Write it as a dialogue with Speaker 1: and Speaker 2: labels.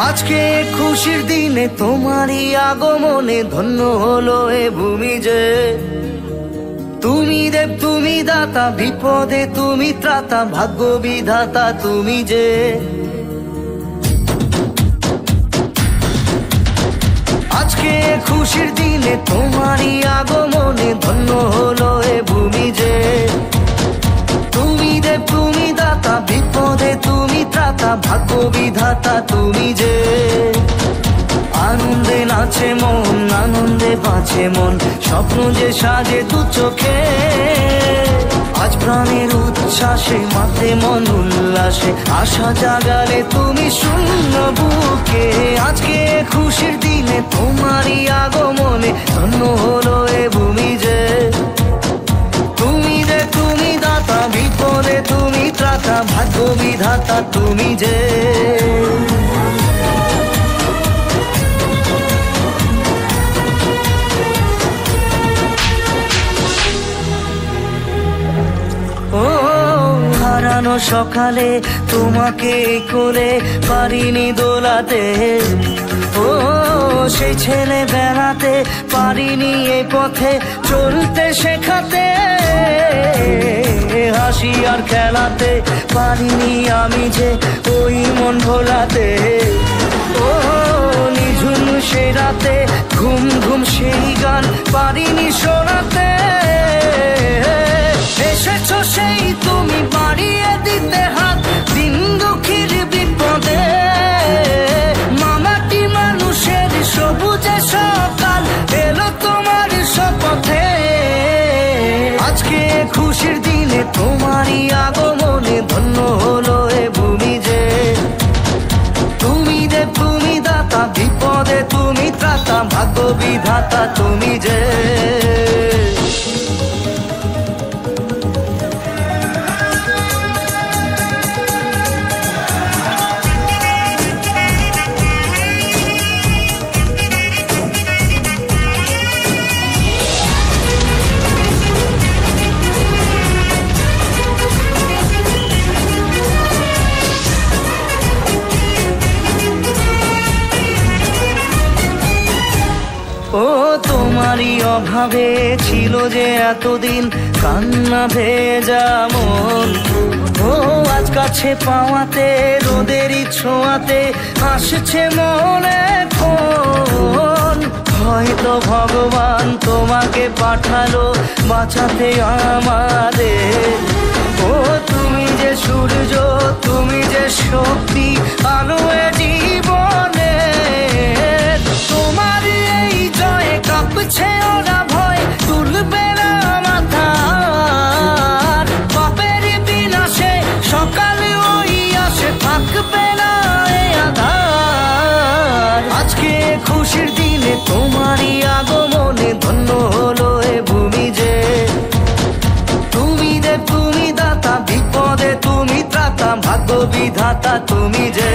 Speaker 1: আজকে খুশির দিনে তোমারই আগমনে ধন্য হলো এ ভূমি যে। তুমি দেব তুমি দাতা, বিপদে তুমি ত্রাতা, ভাগ্য বিধাতা তুমি যে। আজকে খুশির দিনে তোমারই আগমনে ধন্য হলো এ ভূমি যে। তুমি দেব তুমি দাতা, বিপদে তুমি ত্রাতা, ভাগ্য বিধাতা তুমি যে। আনন্দে নাচে মন, আনন্দে বাঁচে মন, স্বপ্ন যে সাজে দু চোখে। আজ প্রাণের উচ্ছ্বাসে মাতে মন উল্লাসে, আশা জাগালে তুমি শূন্য বুকে। আজকে খুশির দিনে তোমারই আগমনে ধন্য হলো এ ভূমি যে। তুমি যে তুমি দাতা, বিপদে তুমি ত্রাতা, ভাগ্য বিধাতা তুমি যে। হারানো সকালে তোমাকে কোলে পারিনি দোলাতে, ও সেই ছেলে বেড়াতে পারিনি এই পথে চলতে শেখাতে। হাসি আর খেলাতে পারিনি আমি যে ওই মন ভোলাতে। ও নিঝুম সে রাতে ঘুম ঘুম সেই গান পারিনি শোনাতে। এসেছো সেই তুমি বাড়িয়ে দিতে হাত দিন দুঃখীর বিপদে। মামাটি মানুষের সবুজে সকাল এলো তোমার শপথে। আজকে খুশির দিনে তোমারই আগমনে ধন্য হলো এ ভূমি যে। তুমি দেব তুমি দাতা, বিপদে তুমি ত্রাতা, ভাগ্য বিধাতা তুমি যে। ও তোমারই অভাবে ছিল যে এতদিন কান্না ভেজা মন। ও আজ কাছে পাওয়াতে রোদেরই ছোঁয়াতে আসছে মনে ফোন। হয়তো ভগবান তোমাকে পাঠালো বাঁচাতে আমাদের। ও তুমি যে সূর্য, তুমি যে শক্তি, আলো এ জীবনে। তোমার এই জয়ে কাঁপছে ওরা ভয়, তুলবে না মাথা। পাপের বিনাশে সকালে ওই আসে, থাকবে না এ আধার। আজকে খুশির দিনে তোমারই আগমনে ধন্য হলো এ ভূমি যে। তুমি দেব তুমি দাতা, বিপদে তুমি ত্রাতা, ভাগ্য বিধাতা তুমি যে।